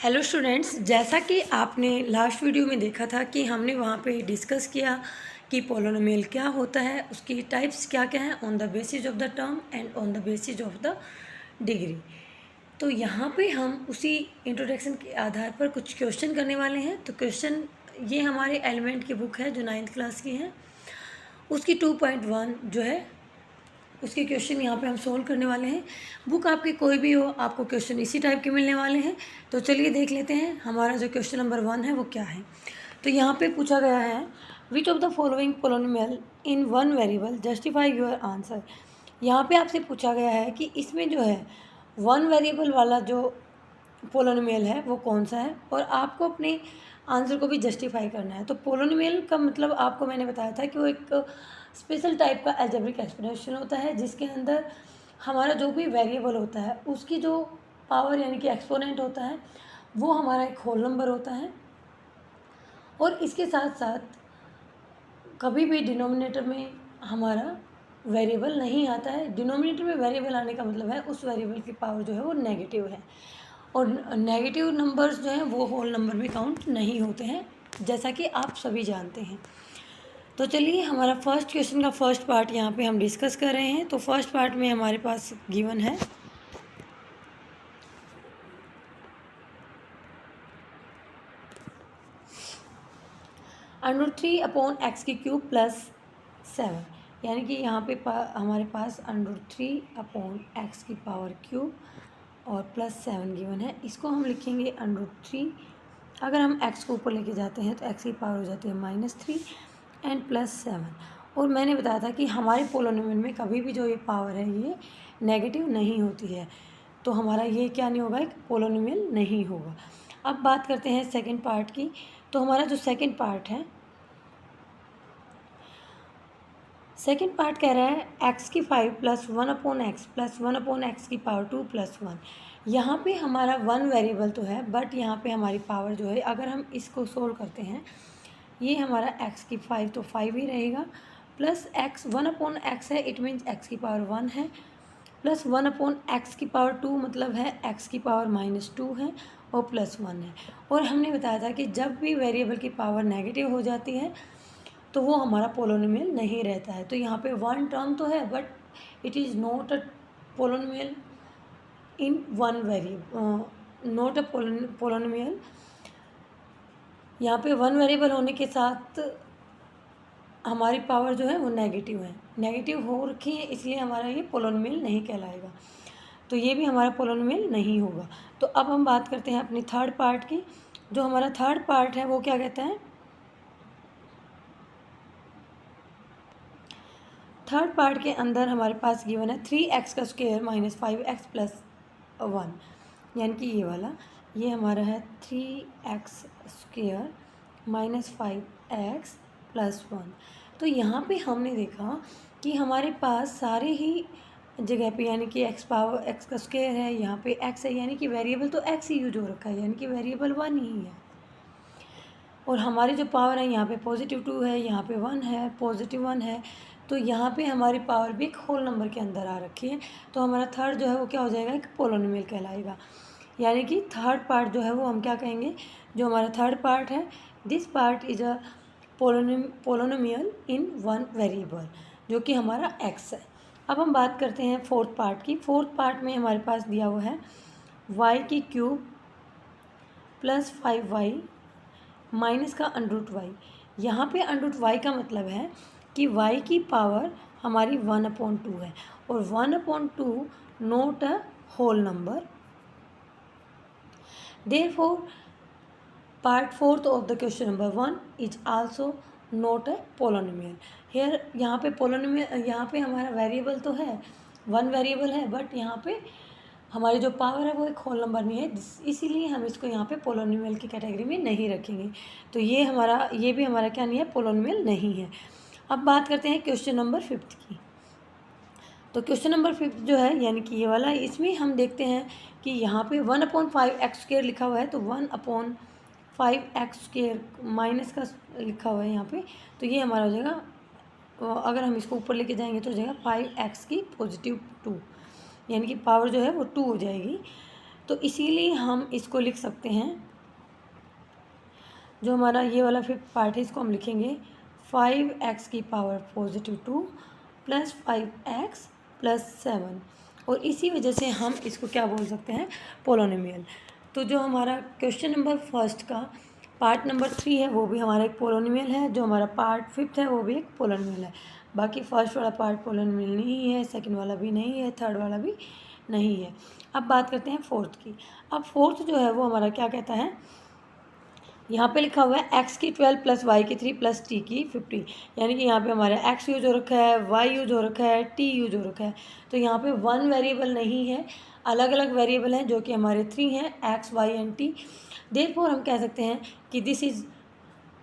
Hello students, जैसा कि आपने लास्ट वीडियो में देखा था कि हमने वहाँ पे डिस्कस किया कि पोलिनोमियल क्या होता है, उसकी टाइप्स क्या क्या हैं on the basis of the term and on the basis of the degree. तो यहाँ पे हम उसी इंट्रोडक्शन के आधार पर कुछ क्वेश्चन करने वाले हैं। तो क्वेश्चन ये हमारे एलिमेंट की बुक है जो 9th क्लास की है, उसकी 2.1 जो है उसके क्वेश्चन यहाँ पे हम सोल्व करने वाले हैं। बुक आपकी कोई भी हो, आपको क्वेश्चन इसी टाइप के मिलने वाले हैं। तो चलिए देख लेते हैं हमारा जो क्वेश्चन नंबर 1 है वो क्या है। तो यहाँ पे पूछा गया है, which of the following polynomial in one variable justify your answer. यहाँ पे आपसे पूछा गया है कि इसमें जो है वन वेरिएबल वाला जो पोलिनोमियल है वो कौन सा है, और आपको अपने आंसर को भी जस्टिफाई करना है। तो पोलिनोमियल का मतलब आपको मैंने बताया था कि वो एक स्पेशल टाइप का अलजेब्रिक एक्सप्रेशन होता है जिसके अंदर हमारा जो भी वेरिएबल होता है उसकी जो पावर यानी कि एक्सपोनेंट होता है वो हमारा एक होल नंबर होता है, और इसके साथ साथ कभी भी डिनोमिनेटर में हमारा वेरिएबल नहीं आता है। डिनोमिनेटर में वेरिएबल आने का मतलब है उस वेरिएबल की पावर जो है वो नेगेटिव है, और नेगेटिव नंबर्स जो हैं वो होल नंबर में काउंट नहीं होते हैं, जैसा कि आप सभी जानते हैं। तो चलिए हमारा फर्स्ट क्वेश्चन का फर्स्ट पार्ट यहाँ पे हम डिस्कस कर रहे हैं। तो फर्स्ट पार्ट में हमारे पास गिवन है √3/x³ + 7, यानी कि यहाँ पे हमारे पास √3/x³ और +7 गिवन है। इसको हम लिखेंगे √3। अगर हम x को ऊपर लेके जाते हैं तो x की पावर हो जाती है -3 एंड +7। और मैंने बताया था कि हमारे पोलिनोमियल में कभी भी जो ये पावर है ये नेगेटिव नहीं होती है, तो हमारा ये क्या नहीं होगा, एक पोलिनोमियल नहीं होगा। अब बात करते हैं सेकंड पार्ट की। तो हमारा जो सेकंड पार्ट है, सेकंड पार्ट कह रहा है x³ + 1/x + 1/x² + 1। यहाँ पे हमारा वन वेरिएबल तो है, बट यहाँ पे हमारी पावर जो है, अगर हम इसको सोल्व करते हैं, ये हमारा x³ तो 5 ही रहेगा, प्लस x 1/x है, इट मीन्स x⁻1 है, प्लस 1/x² मतलब है x⁻−2 है, और +1 है। और हमने बताया था कि जब भी वेरिएबल की पावर नेगेटिव हो जाती है तो वो हमारा पोलिनोमियल नहीं रहता है। तो यहाँ पे वन टर्म तो है, but it is not a polynomial in one variable, not a polynomial. यहाँ पे वन वेरिएबल होने के साथ हमारी पावर जो है वो नेगेटिव है, नेगेटिव हो रखी है, इसलिए हमारा ये पोलिनोमियल नहीं कहलाएगा। तो ये भी हमारा पोलिनोमियल नहीं होगा। तो अब हम बात करते हैं अपनी थर्ड पार्ट की। जो हमारा थर्ड पार्ट है वो क्या कहता है, थर्ड पार्ट के अंदर हमारे पास गिवन है 3x² - 5x + 1, यानी कि ये वाला, ये हमारा है 3x² - 5x + 1। तो यहाँ पे हमने देखा कि हमारे पास सारे ही जगह पे यानी कि x² है, यहाँ पे x है, यानी कि वेरिएबल तो x ही यूज हो रखा है, यानी कि वेरिएबल 1 ही है। और हमारी जो पावर है यहाँ पे +2 है, यहाँ पे 1 है, +1 है, तो यहाँ पे हमारी पावर भी एक होल नंबर के अंदर आ रखी है। तो हमारा थर्ड जो है वो क्या हो जाएगा, एक पोलिनोमियल कहलाएगा। यानी कि थर्ड पार्ट जो है वो हम क्या कहेंगे, जो हमारा थर्ड पार्ट है, this part is a polynomial in one variable, जो कि हमारा x है। अब हम बात करते हैं फोर्थ पार्ट की। फोर्थ पार्ट में हमारे पास दिया हुआ है y³ + 5y माइनस का √y। यहाँ पे √y का मतलब है कि y की पावर हमारी 1/2 है, और 1/2 not a whole number. Therefore part fourth of the question number 1 is also not a polynomial. Here यहाँ पे पोलिनोमियल, यहाँ पे हमारा वेरिएबल तो है, वन वेरिएबल है, बट यहाँ पे हमारी जो पावर है वो एक होल नंबर नहीं है, इसीलिए हम इसको यहाँ पे पोलिनोमियल की कैटेगरी में नहीं रखेंगे। तो ये भी हमारा क्या नहीं है, पोलिनोमियल नहीं है। अब बात करते हैं क्वेश्चन नंबर 5 की। तो क्वेश्चन नंबर 5 जो है यानी कि ये वाला, इसमें हम देखते हैं कि यहाँ पे 1/5x² लिखा हुआ है, तो 1/5x² माइनस का लिखा हुआ है यहाँ पे, तो ये हमारा हो जाएगा, अगर हम इसको ऊपर लेके जाएंगे तो हो जाएगा 5x⁻2, यानी कि पावर जो है वो 2 हो जाएगी। तो इसीलिए हम इसको लिख सकते हैं, जो हमारा ये वाला फिफ्थ पार्ट है इसको हम लिखेंगे 5x की power positive 2 plus 5x plus 7, और इसी वजह से हम इसको क्या बोल सकते हैं, पोलोनोमियल। तो जो हमारा क्वेश्चन नंबर फर्स्ट का पार्ट नंबर 3 है वो भी हमारा एक पोलोनोमियल है, जो हमारा पार्ट फिफ्थ है वो भी एक पोलोनोमियल है। बाकी फर्स्ट वाला पार्ट पोलोनोमियल नहीं है, सेकंड वाला भी नहीं है, थर्ड वाला भी नहीं है। अब बात करते हैं फोर्थ की। अब फोर्थ जो है वो हमारा क्या कहता है, यहाँ पे लिखा हुआ है x की 12 प्लस वाई की 3 प्लस t की 50, यानी कि यहाँ पे हमारा x यूज हो रखा है, y यूज हो रखा है, t यूज हो रखा है। तो यहाँ पे वन वेरिएबल नहीं है, अलग अलग वेरिएबल हैं जो कि हमारे 3 हैं, x, y and t। Therefore हम कह सकते हैं कि this is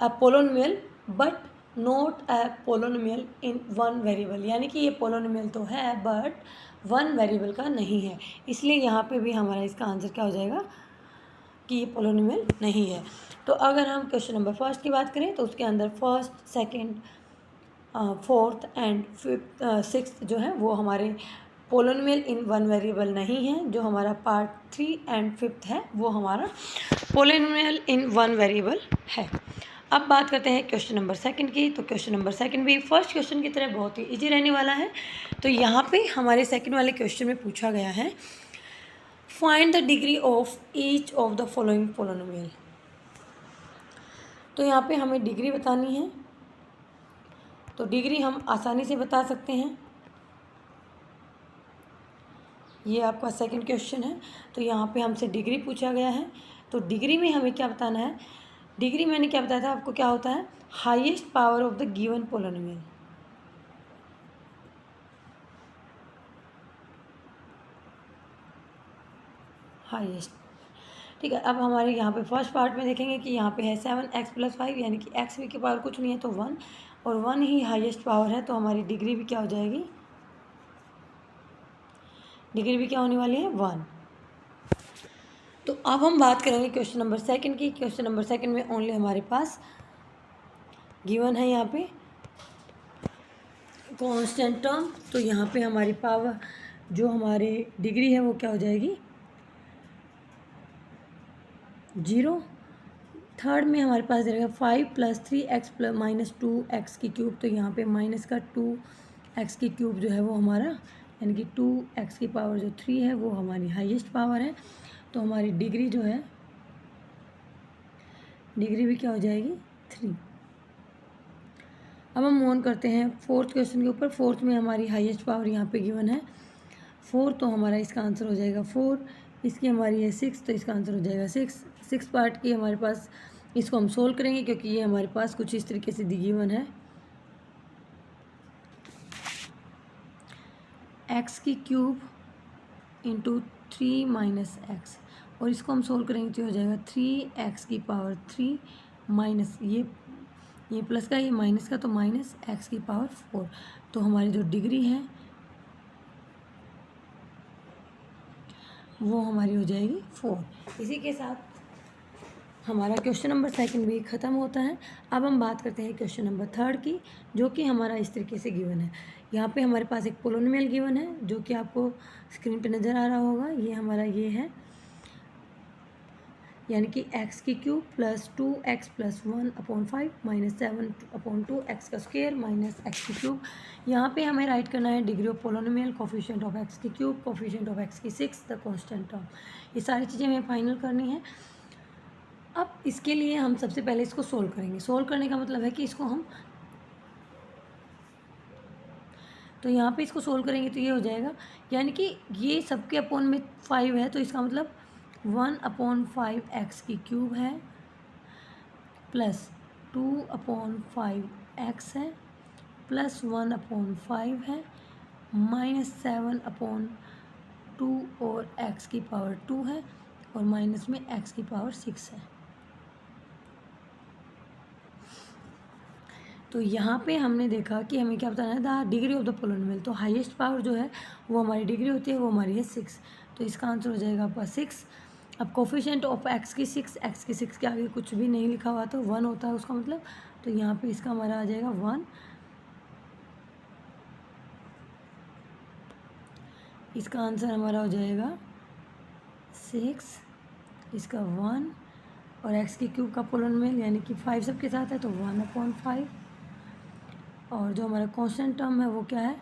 a polynomial but not a polynomial in one variable, यानी कि ये पोलोनोमियल तो है बट वन वेरिएबल का नहीं है। इसलिए यहाँ पे भी हमारा इसका आंसर क्या हो जाएगा कि ये पोलोनोमियल नहीं है। तो अगर हम क्वेश्चन नंबर फर्स्ट की बात करें तो उसके अंदर first, second, fourth and fifth, sixth जो है वो हमारे पोलोनोमियल इन वन वेरिएबल नहीं है। जो हमारा पार्ट 3 एंड फिफ्थ है वो हमारा पोलोनोमियल इन वन वेरिएबल है। अब बात करते हैं क्वेश्चन नंबर सेकंड की। तो क्वेश्चन नंबर सेकंड भी फर्स्ट क्वेश्चन की तरह बहुत ही इजी रहने वाला है। तो यहाँ पे हमारे सेकंड वाले क्वेश्चन में पूछा गया है find the degree of each of the following polynomial. तो यहाँ पे हमें डिग्री बतानी है। तो डिग्री हम आसानी से बता सकते हैं, ये आपका सेकंड क्वेश्चन है। तो यहाँ पे हमसे डिग्री पूछा गया है, तो डिग्री में हमें क्या बताना है, डिग्री मैंने क्या बताया था आपको, क्या होता है, highest power of the given polynomial. Highest, ठीक है। अब हमारे यहाँ पे फर्स्ट पार्ट में देखेंगे कि यहाँ पे है 7x प्लस 5, यानी कि x भी की पावर कुछ नहीं है तो 1, और 1 ही हाईएस्ट पावर है, तो हमारी डिग्री भी क्या हो जाएगी, डिग्री भी क्या होने वाली है, 1। तो अब हम बात करेंगे क्वेश्चन नंबर सेकंड की। क्वेश्चन नंबर सेकंड में ओनली हमारे पास गिवन है यहाँ पे कांस्टेंट टर्म, तो यहाँ पे हमारी पावर जो हमारे डिग्री है वो क्या हो जाएगी, 0। थर्ड में हमारे पास रहेगा 5 plus 3x plus minus 2x की क्यूब, तो यहाँ पे माइनस का 2x की क्यूब जो है वो हमारा, यानी कि 2x की पावर जो 3 है वो हमारी हाईएस्ट पावर है। तो हमारी डिग्री जो है, डिग्री भी क्या हो जाएगी, 3। अब हम मूव ऑन करते हैं फोर्थ क्वेश्चन के ऊपर। फोर्थ में हमारी हाईएस्ट पावर यहाँ पे गिवन है 4, तो हमारा इसका आंसर हो जाएगा 4। इसकी हमारी है 6, तो इसका आंसर हो जाएगा 6 पार्ट की हमारे पास, इसको हम सोल्व करेंगे क्योंकि ये हमारे पास कुछ इस तरीके से गिवन है, x की क्यूब इंटू 3 माइनस एक्स, और इसको हम सोल्व करेंगे तो हो जाएगा 3x की पावर 3 माइनस ये प्लस का ये माइनस का, तो माइनस x की पावर 4। तो हमारी जो डिग्री है वो हमारी हो जाएगी 4। इसी के साथ हमारा क्वेश्चन नंबर सेकंड भी ख़त्म होता है। अब हम बात करते हैं क्वेश्चन नंबर थर्ड की, जो कि हमारा इस तरीके से गिवन है। यहाँ पे हमारे पास एक पोलोनोमियल गिवन है जो कि आपको स्क्रीन पे नज़र आ रहा होगा, ये हमारा ये है, यानी कि x की cube plus 2x plus 1/5 minus 7/2 x का स्क्वायर माइनस x की क्यूब। यहाँ पे हमें राइट करना है degree of polynomial, coefficient of x की क्यूब, कोफिशिएंट ऑफ x की 6, द कांस्टेंट टर्म। ये सारी चीज़ें हमें फाइनल करनी है। अब इसके लिए हम सबसे पहले इसको सोल्व करेंगे। सोल्व करने का मतलब है कि इसको हम, तो यहाँ पे इसको सोल्व करेंगे तो ये हो जाएगा, यानी कि ये सबके अपॉन में 5 है, तो इसका मतलब 1/5 x की क्यूब है प्लस 2/5 x है प्लस 1/5 है माइनस 7/2 और x की पावर 2 है, और माइनस में x की पावर 6 है। तो यहाँ पे हमने देखा कि हमें क्या बताना है, the degree of the polynomial. तो हाईएस्ट पावर जो है वो हमारी डिग्री होती है, वो हमारी है 6, तो इसका आंसर हो जाएगा आपका 6। अब कोफिशिएंट ऑफ x की 6, x की 6 के आगे कुछ भी नहीं लिखा हुआ तो 1 होता है उसका मतलब, तो यहाँ पे इसका हमारा आ जाएगा 1। इसका आंसर हमारा हो जाएगा 6, इसका 1 और एक्स की क्यूब का पोलिनोमियल यानी कि 5 सबके साथ है तो 1/5 और जो हमारा कांस्टेंट टर्म है वो क्या है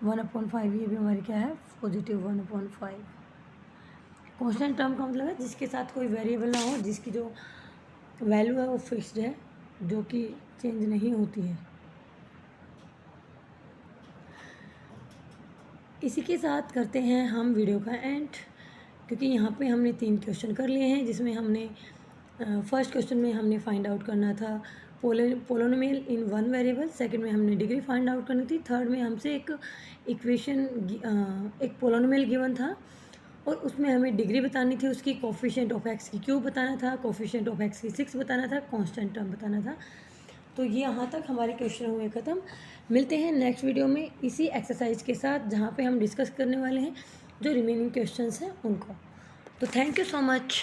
1/5 ये भी हमारी क्या है पॉजिटिव 1/5। कांस्टेंट टर्म का मतलब है जिसके साथ कोई वेरिएबल ना हो, जिसकी जो वैल्यू है वो फिक्स्ड है, जो कि चेंज नहीं होती है। इसी के साथ करते हैं हम वीडियो का एंड, क्योंकि यहाँ पे हमने 3 क्वेश्चन कर लिए हैं, जिसमें हमने फर्स्ट क्वेश्चन में हमने फाइंड आउट करना था पोलिनोमियल इन 1 वेरिएबल, सेकंड में हमने डिग्री फाइंड आउट करनी थी, थर्ड में हमसे एक इक्वेशन एक पोलिनोमियल गिवन था और उसमें हमें डिग्री बतानी थी, उसकी कोफिशिएंट ऑफ एक्स की क्यूब बताना था, कोफिशिएंट ऑफ एक्स की 6 बताना था, कांस्टेंट टर्म बताना था। तो ये यहाँ तक हमारे क्वेश्चन हुए ख़त्म। मिलते हैं नेक्स्ट वीडियो में इसी एक्सरसाइज के साथ, जहाँ पे हम डिस्कस करने वाले हैं जो रिमेनिंग क्वेश्चंस हैं उनको। तो थैंक यू सो मच।